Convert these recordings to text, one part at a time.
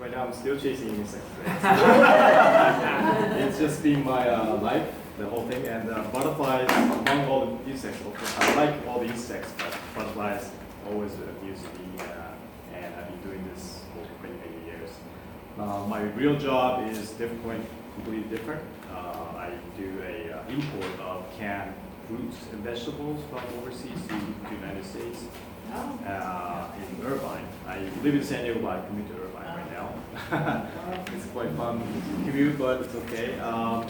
Right now I'm still chasing insects. It's just been my life, the whole thing, and butterflies, among all the insects, of course, I like all the insects, but butterflies always amused me, and I've been doing this for many, many years. My real job is completely different. I do a import of canned fruits and vegetables from overseas to the United States. In Irvine. I live in San Diego, but I commute to Irvine right now. It's quite fun commute, but it's okay. I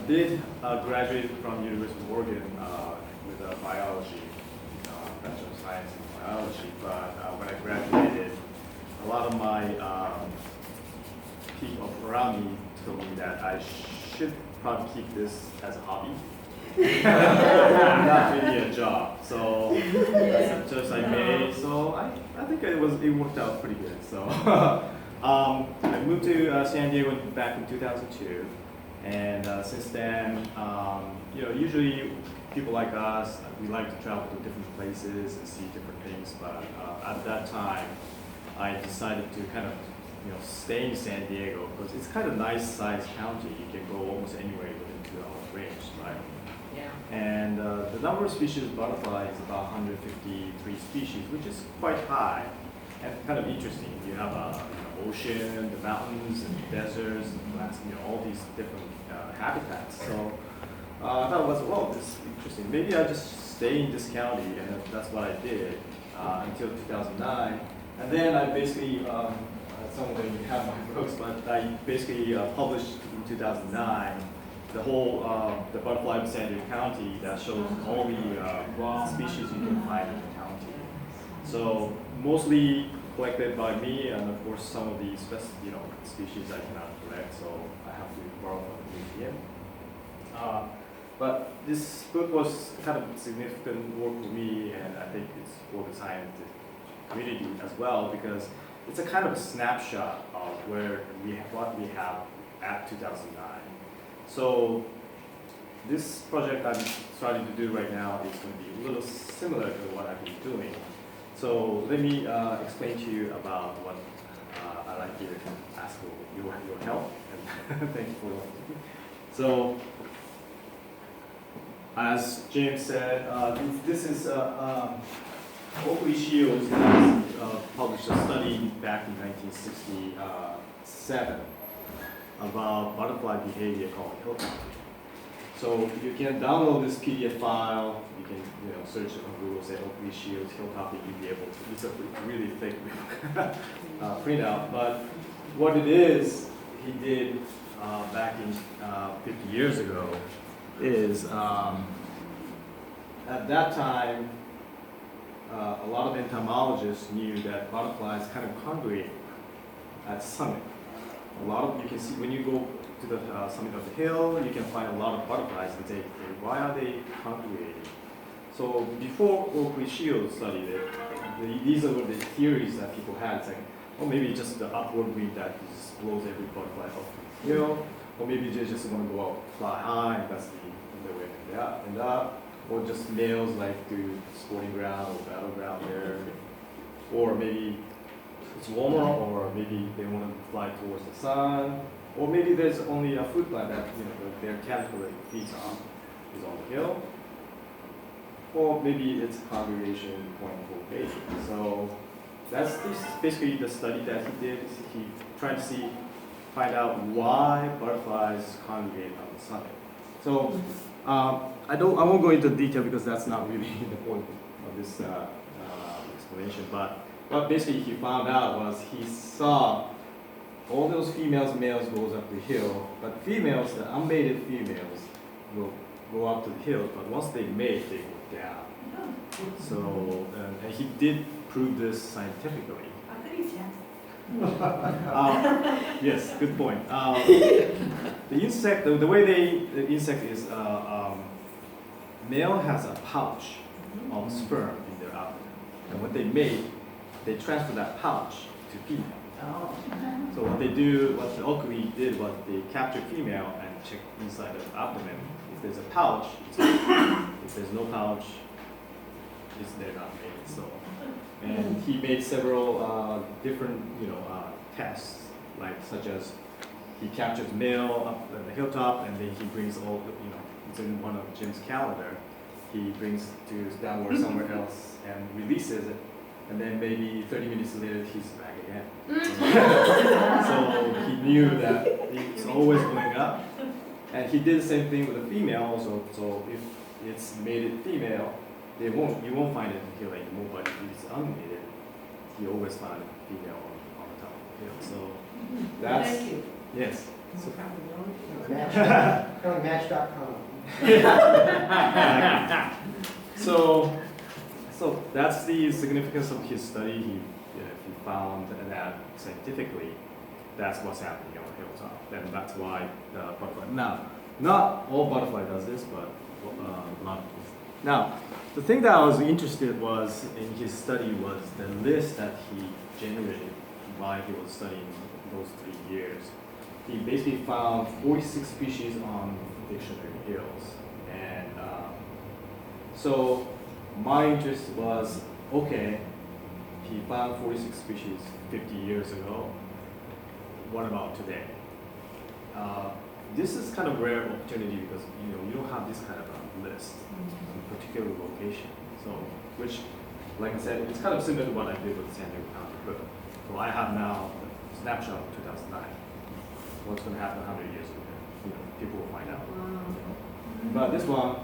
did graduate from University of Oregon with a biology, Bachelor of Science in biology. But when I graduated, a lot of my people around me told me that I should probably keep this as a hobby. Not really a job. So that's a choice I made. So I think it worked out pretty good. So I moved to San Diego back in 2002, and since then, usually people like us, we like to travel to different places and see different things. But at that time, I decided to kind of stay in San Diego because it's kind of nice sized county. You can go almost anywhere within 2 hours range, right? And the number of species of butterfly is about 153 species, which is quite high and kind of interesting. You have ocean, the mountains, and the deserts, and all these different habitats. So I thought it was, this is interesting. Maybe I'll just stay in this county, and that's what I did until 2009. And then I basically, some of you have my books, but I basically published in 2009 the whole the butterfly of San Diego County that shows all the species you can find in the county. So mostly collected by me, and of course some of the species I cannot collect, so I have to borrow from the museum. But this book was kind of significant work for me, and I think it's for the scientific community as well, because it's a kind of a snapshot of what we have at 2009. So this project I'm starting to do right now is going to be a little similar to what I've been doing. So let me explain to you about what I'd like to ask for your help, and thank you for listening. So as James said, this is Oakley Shields has published a study back in 1967 about butterfly behavior called Hilltopping. So you can download this PDF file. You can search on Google, say Oakley Shields Hilltopping. You'll be able to. It's a really thick printout. But what it is, he did back in 50 years ago, is at that time a lot of entomologists knew that butterflies kind of congregate at summit. You can see when you go to the summit of the hill, you can find a lot of butterflies and say, why are they congregating? So before Oakley Shields studied it, these are the theories that people had. It's like, maybe just the upward wind that just blows every butterfly off the hill, or maybe they just want to go out, fly high, and that's the way they end up. Or just males like to sporting ground or battleground there, or maybe it's warmer, or maybe they want to fly towards the sun, or maybe there's only a fruit plant that their caterpillar feeds on is on the hill, or maybe it's congregation point for mating. So that's basically the study that he did. He tried to find out why butterflies congregate on the summit. So I won't go into detail because that's not really the point of this explanation. But what basically he found out was he saw all those females and males goes up the hill, but females, the unmated females, will go up to the hill, but once they mate, they go down. So, and he did prove this scientifically. Yes, good point. The insect, the way the insect is, male has a pouch of sperm in their abdomen, and when they mate, they transfer that pouch to female. So what the Oakley did was they captured female and checked inside the abdomen. If there's a pouch, it's good. If there's no pouch, they're not mated. So And he made several different, tests, like such as he captures male up at the hilltop, and then he brings all, it's in one of Jim's calendar. He brings to downward somewhere else and releases it, and then maybe 30 minutes later he's back again. So he knew that it's always going up, and he did the same thing with the female also. So if it's mated female, you won't find it here anymore. But if it's unmated, you always find a female on the top of the hill. So that's Thank you. yes. So, Match.com. so that's the significance of his study. He found that scientifically, that's what's happening on the hilltop, and that's why the butterfly. Now, not all butterfly does this, but a lot of them. Now, the thing that I was interested was in his study was the list that he generated while he was studying those 3 years. He basically found 46 species on dictionary hills, and so my interest was, okay, he found 46 species 50 years ago. What about today? This is kind of rare opportunity because you don't have this kind of a list in a particular location. So, which, like I said, it's kind of similar to what I did with San Diego County. But so I have now a snapshot of 2009. What's going to happen 100 years ago? People will find out. But this one,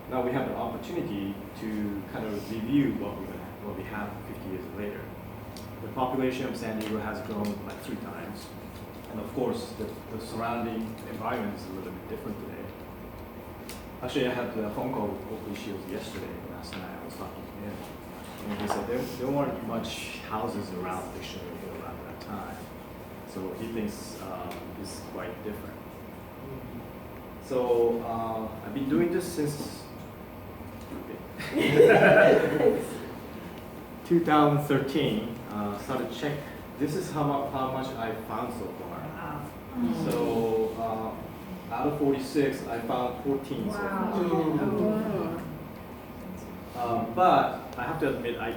now we have the opportunity to kind of review what we have 50 years later. The population of San Diego has grown like 3 times. And of course, the surrounding environment is a little bit different today. Actually, I had a phone call with Oakley Shields yesterday. Last night I was talking to him. And he said there weren't much houses around Dictionary Hill at that time. So he thinks it's quite different. So I've been doing this since 2013. Started check. This is how much I found so far. So out of 46, I found 14 so far. But I have to admit, I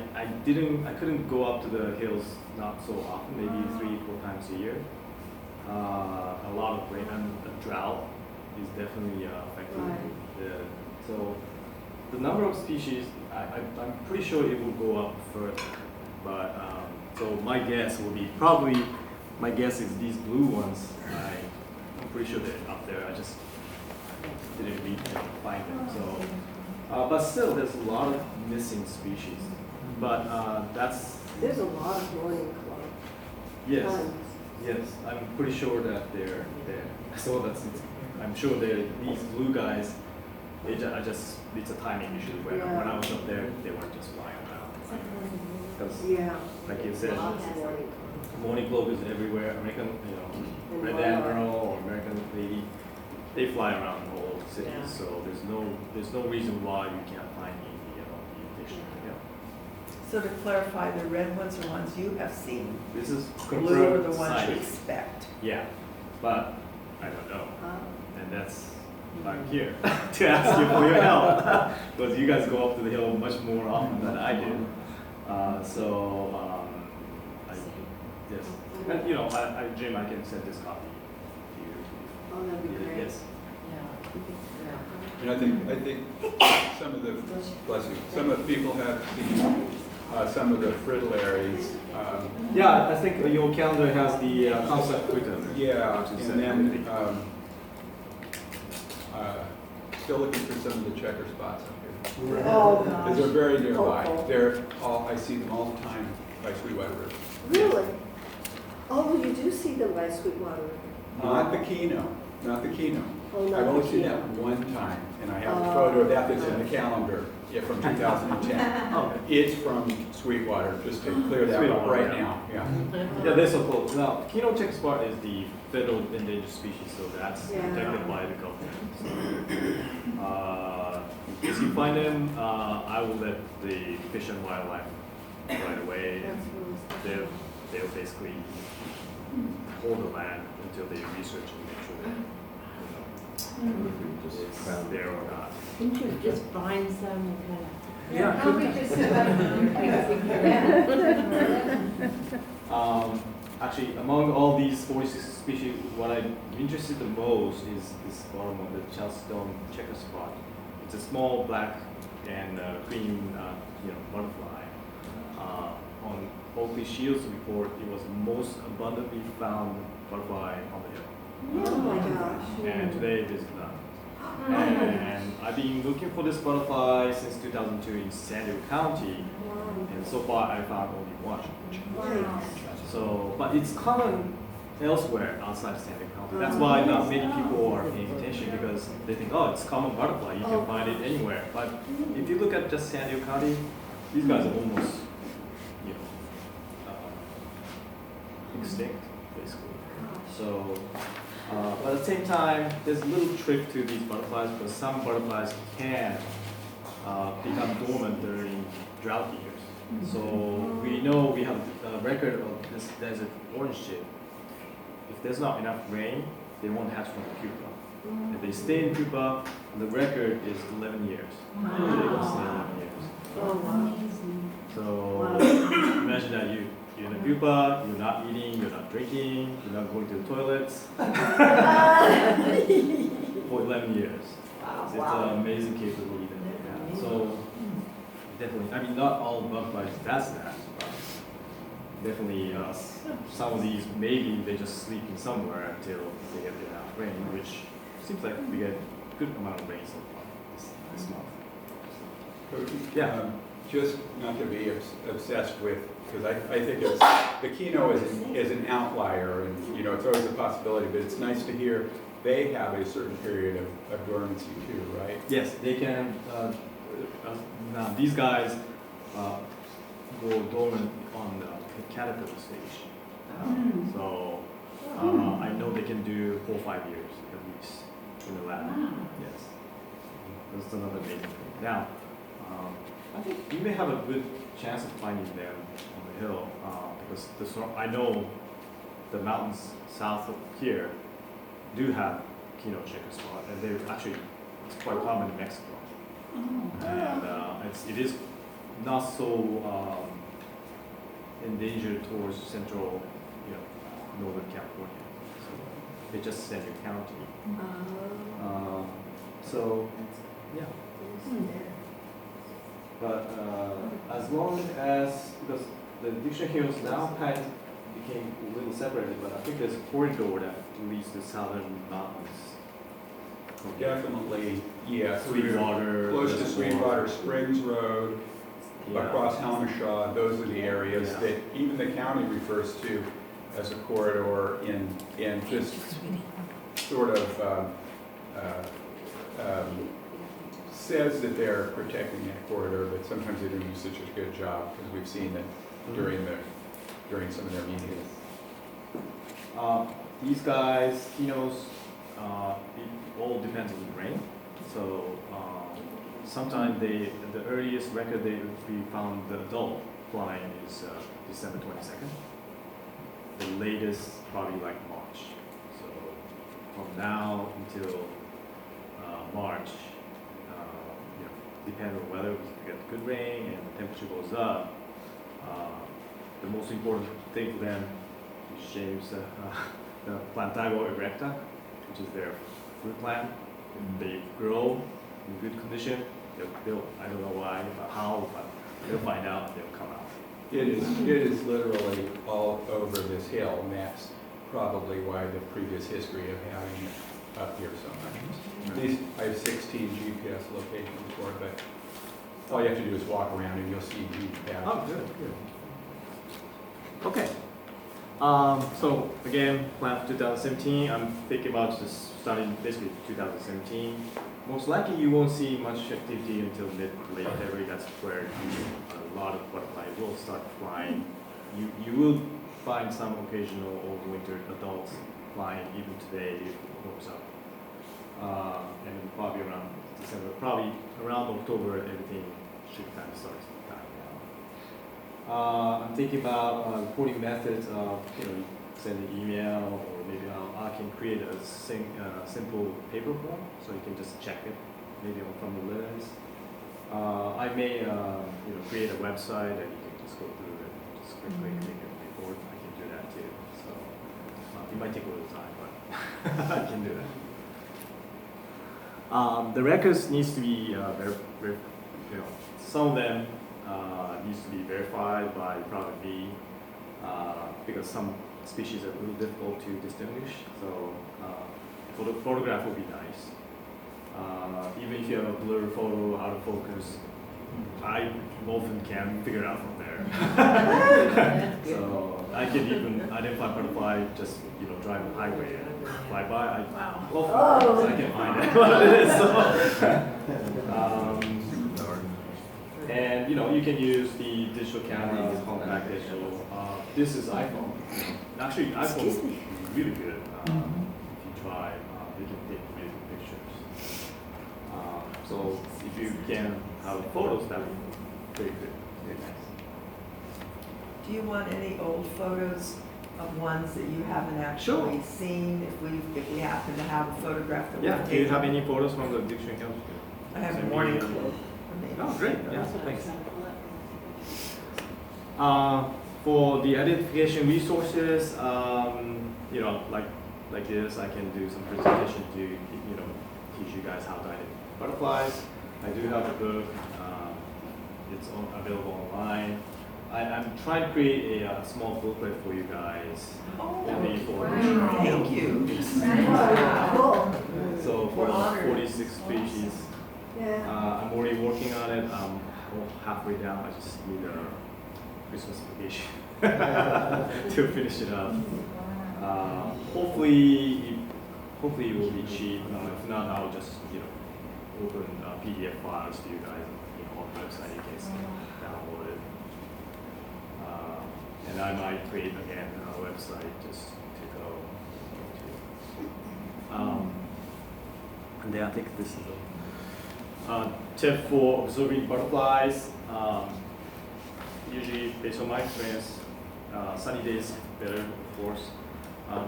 couldn't go up to the hills not so often, maybe 3-4 times a year. A lot of rain and the drought is definitely affecting so the number of species, I'm pretty sure it will go up further. But so my guess will be my guess is these blue ones. I'm pretty sure they're up there. I just didn't find them. So, but still, there's a lot of missing species. But There's a lot of morning club. Yes, Times. yes. I'm pretty sure that they're there. So I'm sure these blue guys. It's a timing issue. When I was up there, they weren't just flying around. Because, like you said, morning globe is everywhere. American, red admiral or American lady, they fly around the whole city. Yeah. So there's no reason why you can't find the dictionary. So to clarify, the red ones are ones you have seen. This is Blue are the confirmed ones you sighting. expect. Yeah, but I don't know, and that's why I'm here to ask you for your help because you guys go up to the hill much more often than I do. Yes, and Jim, I can send this copy to you. Oh, that'd be great. Yes. And I think some of the people have seen some of the frillaries. Yeah, I think your calendar has the concept Twitter. Yeah, which is and then empty. Still looking for some of the checker spots up here. Oh, Because they're gosh. very nearby. Hopeful. I see them all the time by Sweetwater River. Really? Oh, you do see them by Sweetwater River. Not the Keno, not the Keno. Oh, not I've only the seen Keno. that one time, and I have a photo of that that's in the calendar from 2010. Okay. It's from Sweetwater, just to clear that up Sweetwater, right yeah. now. Yeah. Yeah, they're so close. Now, Keno check spot is the federal endangered species, so that's Yeah. protected by the government. So, if you find them, I will let the Fish and Wildlife right away. That's really They'll basically hold the land until they research and make sure that it's there or not. Couldn't you just bind some and kind Yeah, How big is actually, among all these 46 species, what I'm interested the most is this bottom one, the Chalcedon checker spot. It's a small black and green, butterfly. On Oakley Shields report, it was the most abundantly found butterfly on the hill. Oh my gosh. And today it is none. And I've been looking for this butterfly since 2002 in San Diego County, Wow. and so far I found only one. Wow. So, but it's common elsewhere outside San Diego County. That's why not many people are paying attention, because they think, oh, it's common butterfly, you can find it anywhere. But if you look at just San Diego County, these guys are almost, extinct, basically. So, but at the same time, there's a little trick to these butterflies, because some butterflies can become dormant during drought years. So we know we have a record of this desert orange jay. If there's not enough rain, they won't hatch from the pupa. If they stay in pupa, the record is 11 years. They will stay 11 years. Oh, wow. So imagine that you're in a pupa, you're not eating, you're not drinking, you're not going to the toilets for 11 years. Wow. It's an amazing capability that they have. So definitely, I mean, not all butterflies does that, but definitely some of these, maybe they just sleep in somewhere until they get enough rain, which seems like we get a good amount of rain so far this month. Yeah. Just not to be obsessed with, because I think it's, the kino is an outlier, and it's always a possibility, but it's nice to hear they have a certain period of dormancy too, right? Yes, they can. Now these guys go dormant on the caterpillar stage. So I know they can do 4 or 5 years at least in the lab. Yes, that's another amazing thing. Now, I think you may have a good chance of finding them on the hill, because I know the mountains south of here do have kino checker spot, and it's quite common in Mexico. And it is not so endangered towards central, northern California. So it's just San Diego County. So yeah. But as long as, because the Diction Hills now kind of became a little separated, but I think there's a corridor that leads to southern mountains. Definitely, yeah. Sweetwater. Close to Sweetwater Springs Road, Yeah. across Helmishaw, those are the areas Yeah. that even the county refers to as a corridor in just sort of says that they're protecting that corridor, but sometimes they don't do such a good job, because we've seen it during some of their meetings. These guys, kinos, it all depends on the rain. So sometimes the earliest record we found the adult flying is December 22nd. The latest probably like March. So from now until March, depending on whether we get good rain and the temperature goes up, the most important thing for them is James, the Plantago erecta, which is their fruit plant. If they grow in good condition, they'll I don't know why, how, but they'll find out, they'll come out. It is literally all over this hill, and that's probably why the previous history of having it up here so much. These, I have 16 GPS locations for it, but all you have to do is walk around and you'll see huge patches. Oh, good. Okay. So again, plan for 2017. I'm thinking about just starting basically 2017. Most likely you won't see much activity until late February. That's where a lot of butterflies will start flying. You will find some occasional overwintered adults flying even today if it warms up. And probably around December, probably around October, everything should kind of start to die down. I'm thinking about reporting methods of, send an email, or maybe I can create a simple paper form, so you can just check it, maybe from the list. I may create a website and you can just go through it, just quickly click a report. I can do that too. So it might take a little time, but I can do that. The records needs to be some of them needs to be verified by Product B because some species are a little difficult to distinguish. So photograph will be nice. Even if you have a blur photo out of focus, I often can figure it out from there. So I can even identify butterfly, just drive the highway and fly by. I can find it what it is. And you can use the digital camera, compact digital. This is iPhone. Actually, iPhone is really good. If you try, you can take really good pictures. So if you can have photos, that would be very good. Very nice. Do you want any old photos of ones that you haven't actually seen? If we happen to have a photograph that Yeah. we've Do you have taken? any photos from the dictionary camera? I have a Send me morning a- clue. Oh, great. Yeah, thanks. For the identification resources, like this, I can do some presentation to teach you guys how to identify butterflies. I do have a book. It's available online. I'm trying to create a small booklet for you guys. Only for Thank you. Cool. So for We're honored. 46 species. Yeah. I'm already working on it. I'm halfway down. I just need a Christmas vacation to finish it up. Hopefully it will be cheap. If not, I'll just open PDF files to you guys on the website. You can download it. And I might create again a website just to go to. And then I think this is a tip for observing butterflies. Usually, based on my experience, sunny days better, of course.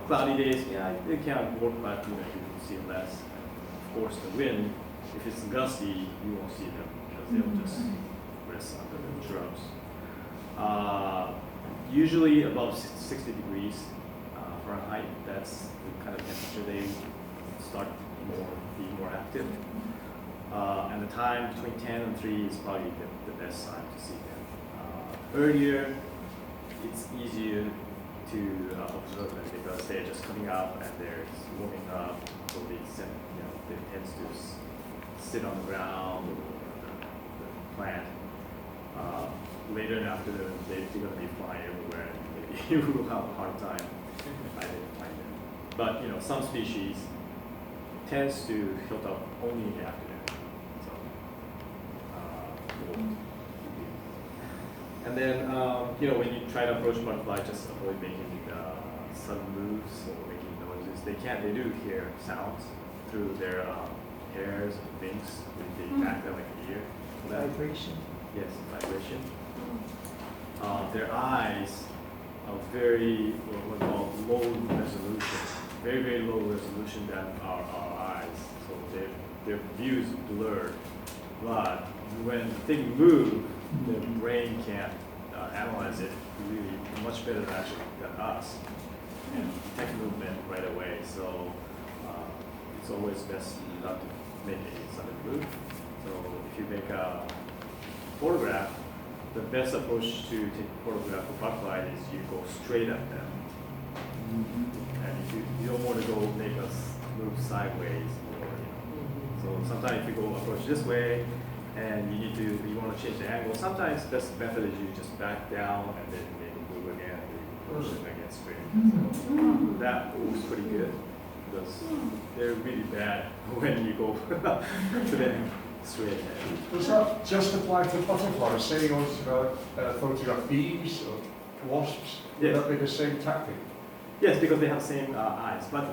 Cloudy days, yeah, it can work, but you can see less. Of course, the wind, if it's gusty, you won't see them because they'll just rest under the shrubs. Usually above 60 degrees Fahrenheit, that's the kind of temperature they start be more active. And the time between 10 and 3 is probably the best time to see them. Earlier, it's easier to observe them because they're just coming up and they're warming up, so they tend to sit on the ground or the plant. Later in the afternoon, they're going to be flying everywhere, and maybe you will have a hard time identifying them. But some species tends to hilt up only in the afternoon. So, and then when you try to approach butterfly, just avoid making sudden moves or making noises. They do hear sounds through their hairs and wings when they act like an ear. Vibration. Yes, vibration. Their eyes are very what we call low resolution, very, very low resolution than our eyes. So their view is blurred. But when they move, their brain can analyze it really much better than us and detect movement right away. So it's always best not to make a sudden move. So if you make a photograph, the best approach to take a photograph of butterfly is you go straight at them. And if you don't want to go make us move sideways or so sometimes if you go approach this way and you want to change the angle, sometimes the best method is you just back down and then make it move again and you push them again straight. So that works pretty good because they're really bad when you go to them straight ahead. Does that just apply to butterflies? Say you want to photograph bees or wasps, would Yes. that be the same tactic? Yes, because they have the same eyes. But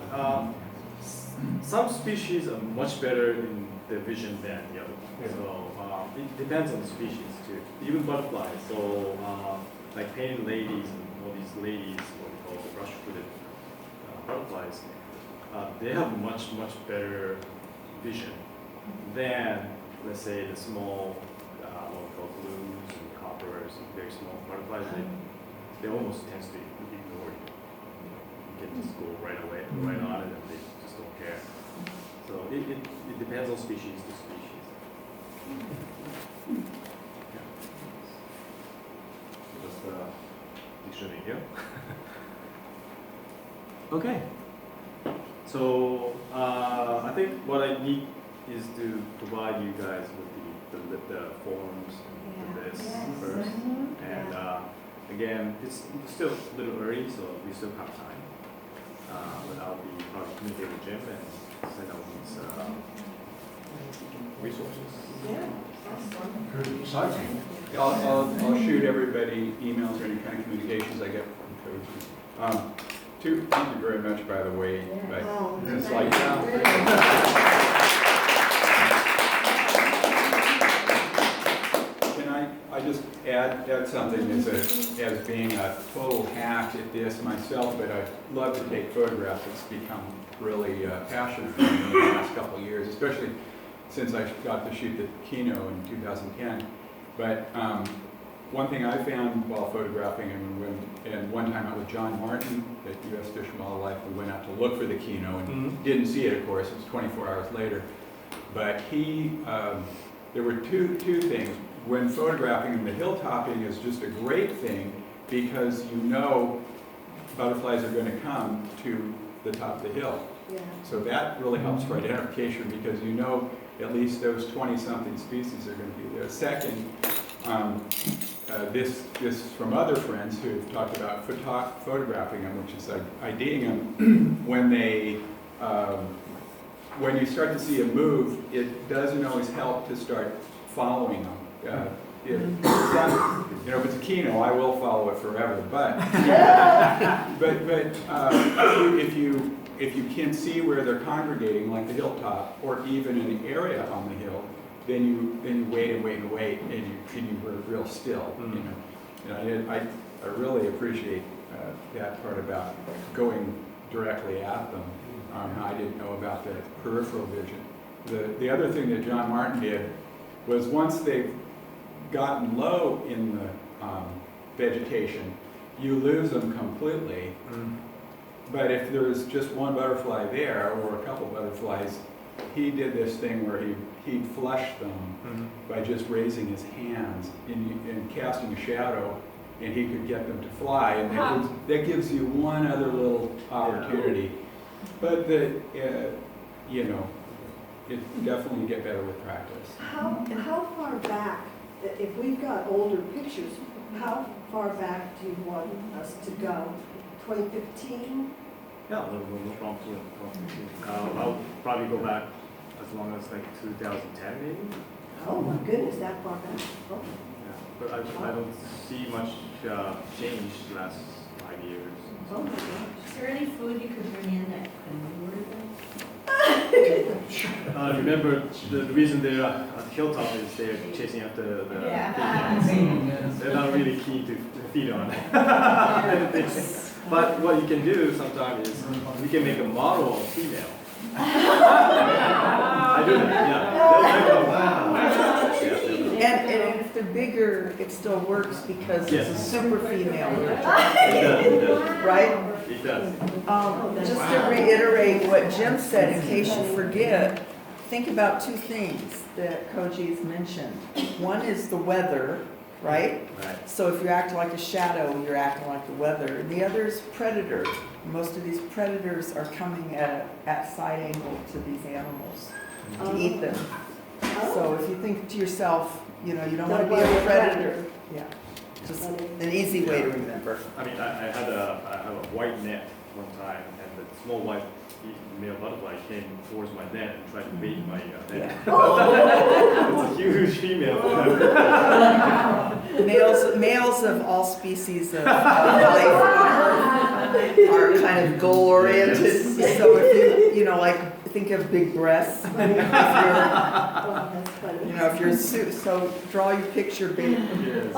some species are much better in their vision than the other. Yeah. So it depends on the species too. Even butterflies. So like painted ladies and all these ladies, what we call the brush-footed butterflies, they have much better vision than, let's say, the small very small butterflies, they almost tend to ignore you. You can just go right away, right on it, and they just don't care. So it depends on species to species. Yeah. So that's the dictionary here. Okay. So I think what I need is to provide you guys with the forms for this first. And again, it's still a little early, so we still have time. But I'll be probably communicating with Jim and send out these resources. Yeah. Good, exciting. I'll shoot everybody emails or any kind of communications I get from coaches. Thank you very much, by the way. But Oh, it's thank like, you. can I just add something as being a total hack at this myself, but I love to take photographs. It's become really passionate for me in the last couple of years, especially since I got to shoot the Kino in 2010. But one thing I found while photographing, and one time out with John Martin at U.S. Fish and Wildlife, we went out to look for the Kino and didn't see it, of course. It was 24 hours later. But there were two things. When photographing him, the hilltopping is just a great thing because you know butterflies are going to come to the top of the hill. Yeah. So that really helps for identification because you know at least those 20-something species are going to be there. Second, this from other friends who have talked about photographing them, which is like IDing them when you start to see a move, it doesn't always help to start following them. If it's a Kino, I will follow it forever. But if you can see where they're congregating, like the hilltop, or even an area on the hill, then you wait and wait and wait, and you were real still. And I really appreciate that part about going directly at them. I didn't know about the peripheral vision. The other thing that John Martin did was once they've gotten low in the vegetation, you lose them completely. But if there's just one butterfly there or a couple butterflies, he did this thing where he'd flush them by just raising his hands and casting a shadow, and he could get them to fly. And that gives you one other little opportunity. But it definitely get better with practice. How far back, if we've got older pictures, how far back do you want us to go? 2015? Yeah, no problem. I'll probably go back as long as like 2010 maybe. Oh my goodness, that far back. Oh. Yeah, but I don't see much change last 5 years. Oh my gosh. Is there any food you could bring in that could lure them? Remember, the reason they're at the hilltop is they're chasing after the females. They're not really keen to feed on. But what you can do sometimes is we can make a model of a female. I do that, yeah. And if they're bigger, it still works because Yes. it's a super female. It does. Right? It does. Just to reiterate what Jim said, in case you forget, think about two things that Koji's mentioned. One is the weather, right? Right. So if you act like a shadow, you're acting like the weather. And the other is predator. Most of these predators are coming at side angle to these animals to eat them. So if you think to yourself, you don't want to be a predator. Yeah, just an easy way to remember. I mean, I had a white net one time, and the small white male butterfly came towards my net and tried to bait my net. It's a huge female. Males of all species of life are kind of goal-oriented. So if you like, think of big breasts. If you're so draw your picture big. Yes.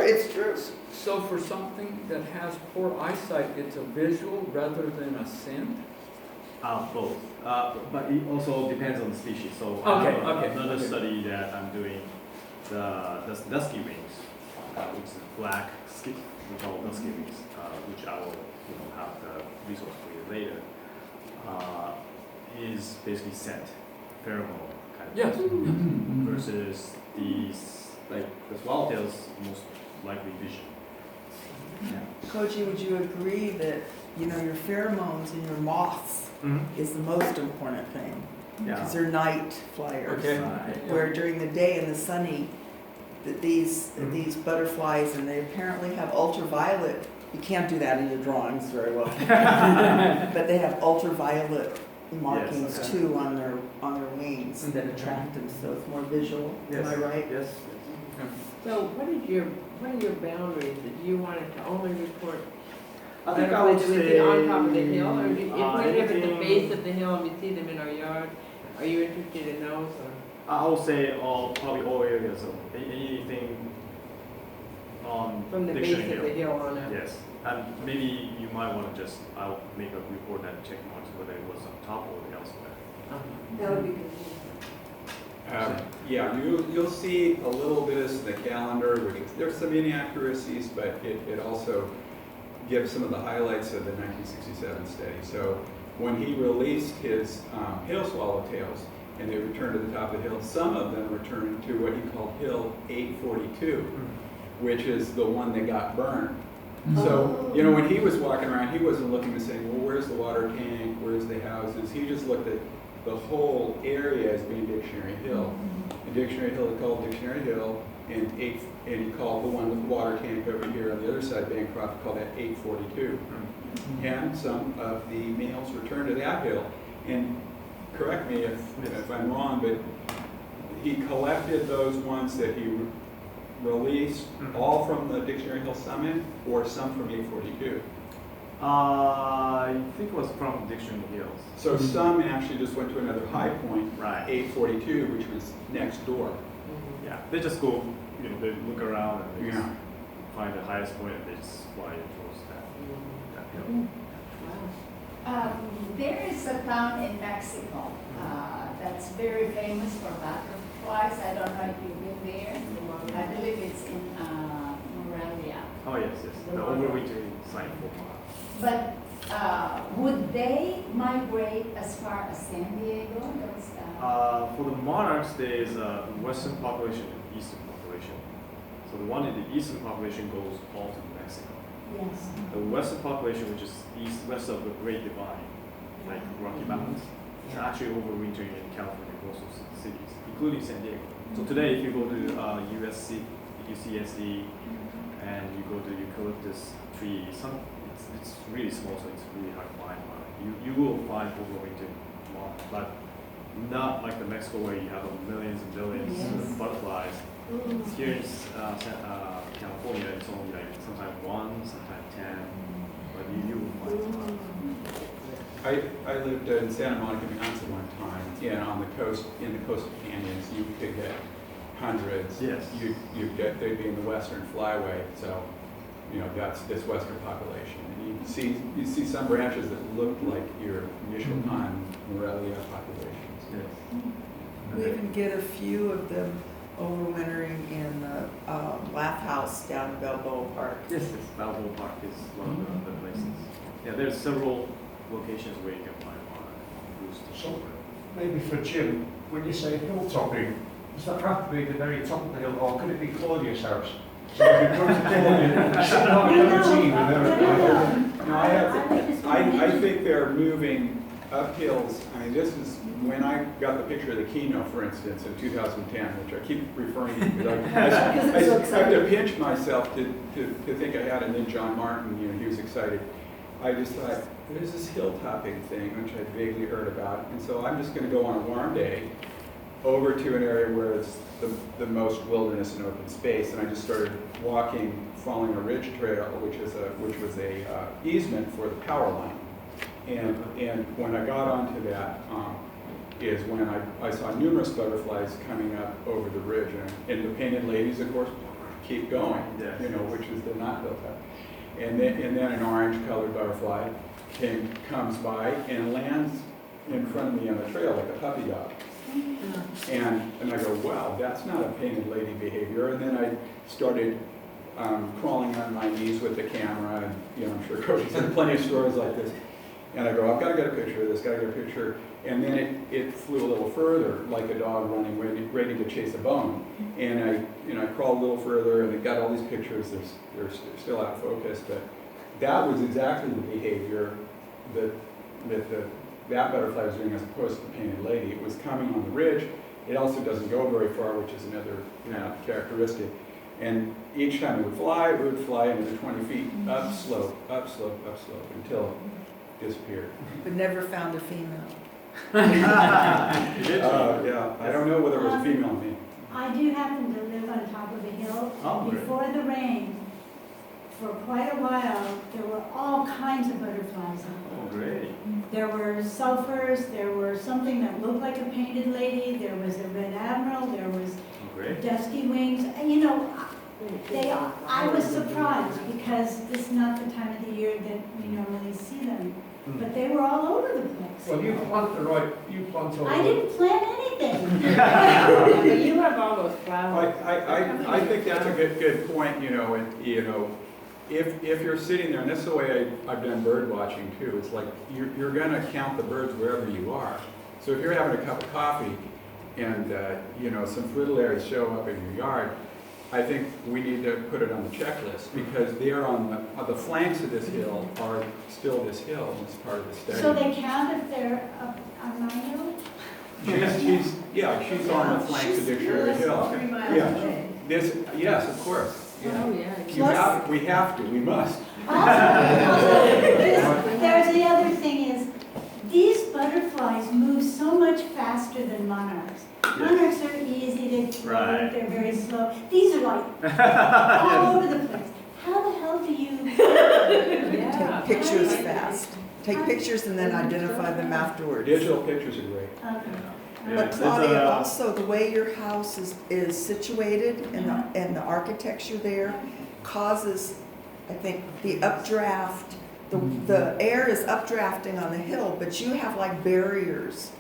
It's true. So for something that has poor eyesight, it's a visual rather than a scent? Both. But it also depends on the species. So Okay. another study that I'm doing the dusky wings, which is black, we call dusky wings, which I will have the resource for you later, is basically scent, pheromone kind of Yes. thing, versus these, like the swallowtails, most likely vision. Yeah. Koji, would you agree that, your pheromones in your moths Mm-hmm. is the most important thing? Yeah. Because they're night flyers. Okay. Where during the day in the sunny, these butterflies, and they apparently have ultraviolet. You can't do that in your drawings very well. But they have ultraviolet markings okay. too on their wings that attract them, so it's more visual. Yes. Am I right? Yes. So what are your boundaries? Do you want it to only report I think I would butterflies that we say see on top of the hill? Or if we live at the anything- base of the hill and we see them in our yard, are you interested in those? Or? I would say probably all areas of anything on From the base Dictionary of the Hill. hill on up? Yes, and maybe you might want to I'll make a report and check marks whether it was on top or elsewhere. That would be good. Yeah, you'll see a little bit of this in the calendar, which is, there's some inaccuracies, but it also gives some of the highlights of the 1967 study. So when he released his hill swallowtails and they returned to the top of the hill, some of them returned to what he called Hill 842, which is the one that got burned. So, when he was walking around, he wasn't looking to say, well, where's the water tank, where's the houses? He just looked at the whole area as being Dictionary Hill. And Dictionary Hill, he called Dictionary Hill, and he called the one with the water tank over here on the other side, Bancroft, called that 842. And some of the males returned to that hill. And correct me if I'm wrong, but he collected those ones that he released all from the Dictionary Hill Summit, or some from 842? I think it was from Dictionary Hills. So some actually just went to another high point, Right. 842, which was next door. Yeah, they just go, they look around and they just Yeah. find the highest point and they just fly towards that hill. There is a town in Mexico that's very famous for butterflies. I don't know if you've been there. I believe it's in Morelia. Oh yes, the overwintering site for But would they migrate as far as San Diego? Those, for the monarchs, there is a western population and eastern population. So the one in the eastern population goes all to Mexico. yes. The western population, which is west of the Great Divide, like Rocky Mountains, is actually overwintering in California coastal cities, including San Diego. So today, if you go to USC, UCSD, and you go to eucalyptus tree, it's really small, so it's really hard to find. You will find overwintering moth, but not like the Mexico where you have millions and billions of butterflies. Here in California, it's only like sometimes 1, sometimes 10, but you will find some. I lived in Santa Monica, Wisconsin one time, and on the coast, in the coastal canyons, you could get hundreds. Yes. They'd be in the western flyway, so, that's this western population. And you see some branches that look like your initial time Morelia populations. Yes. We even get a few of them overwintering in the Laugh House down in Balboa Park. Yes, Balboa Park is one of the places. Yeah, there's several locations where you can find roost. So maybe for Jim, when you say hilltopping, does that have to be the very top of the hill, or could it be Claudia's house? So we could go to Claudia, sit and have a cup of tea with her. No, I think they're moving up hills. I mean, this is when I got the picture of the keynote, for instance, in 2010, which I keep referring to because I have to pinch myself to think I had, and then John Martin, he was excited. I just thought, there's this hilltopping thing, which I'd vaguely heard about, and so I'm just going to go on a warm day over to an area where it's the most wilderness and open space, and I just started walking, following a ridge trail, which was a easement for the power line. And when I got onto that, is when I saw numerous butterflies coming up over the ridge, and the painted ladies, of course, keep going, Yes. Which is the not built up. And then an orange-colored butterfly comes by and lands in front of me on the trail like a puppy dog. And I go, wow, that's not a painted lady behavior. And then I started crawling on my knees with the camera, and I'm sure Cody's had plenty of stories like this. And I go, I've got to get a picture of this, got to get a picture. And then it flew a little further, like a dog running, ready to chase a bone. And I crawled a little further, and it got all these pictures. They're still out of focus, but that was exactly the behavior that that butterfly was doing as opposed to the painted lady. It was coming on the ridge. It also doesn't go very far, which is another characteristic. And each time it would fly another 20 feet, up slope, until it disappeared. But never found a female. Yeah, I don't know whether it was a female or male. I do happen to live on top of a hill. Oh, great. Before the rain, for quite a while, there were all kinds of butterflies on Oh, it. great. There were sulfurs, there were something that looked like a painted lady, there was a red admiral, there was Oh, great. dusky wings. I was surprised because this is not the time of the year that we normally see them. But they were all over the place. Well, you plant all I didn't plant anything. But you have all those flowers. I think that's a good point, if you're sitting there, and this is the way I've done bird watching too, it's like you're gonna count the birds wherever you are. So if you're having a cup of coffee and, some fritillaries show up in your yard, I think we need to put it on the checklist because they are on the flanks of this hill are still this hill, and it's part of the study. So they count if they're up on my hill? She's on the flanks of Dictionary Hill. 3 miles Yeah. away. Yes, of course. Oh, yeah. We have to, we must. There's the other thing is, these butterflies move so much faster than monarchs. Monarchs are easy, they float, Right. they're very slow. These are like all over the place. How the hell do you? Yeah. Take pictures fast. Take pictures and then identify them afterwards. Digital pictures are great. Okay. But Claudia, also the way your house is situated and the architecture there causes, I think, the updraft. The air is updrafting on the hill, but you have like barriers.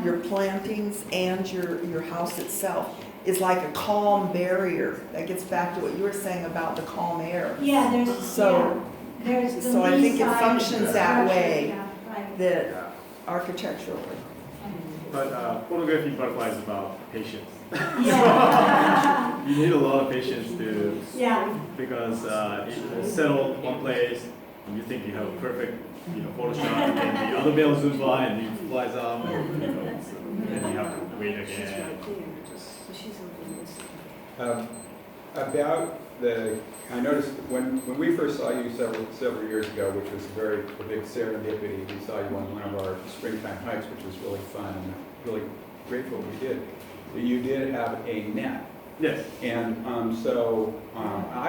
Your plantings and your house itself is like a calm barrier. That gets back to what you were saying about the calm air. Yeah, there's the So I lee think it side of functions the that structure, way. yeah, right. That architecturally. But photography butterflies is about patience. Yeah. You need a lot of patience Yeah. because it's settled one place, and you think you have a perfect, Photoshop, and then the other male zooms by and he flies off, and then you have to wait again. I noticed when we first saw you several years ago, which was a big serendipity, we saw you on one of our springtime hikes, which was really fun and really grateful we did. You did have a net. Yes. And so I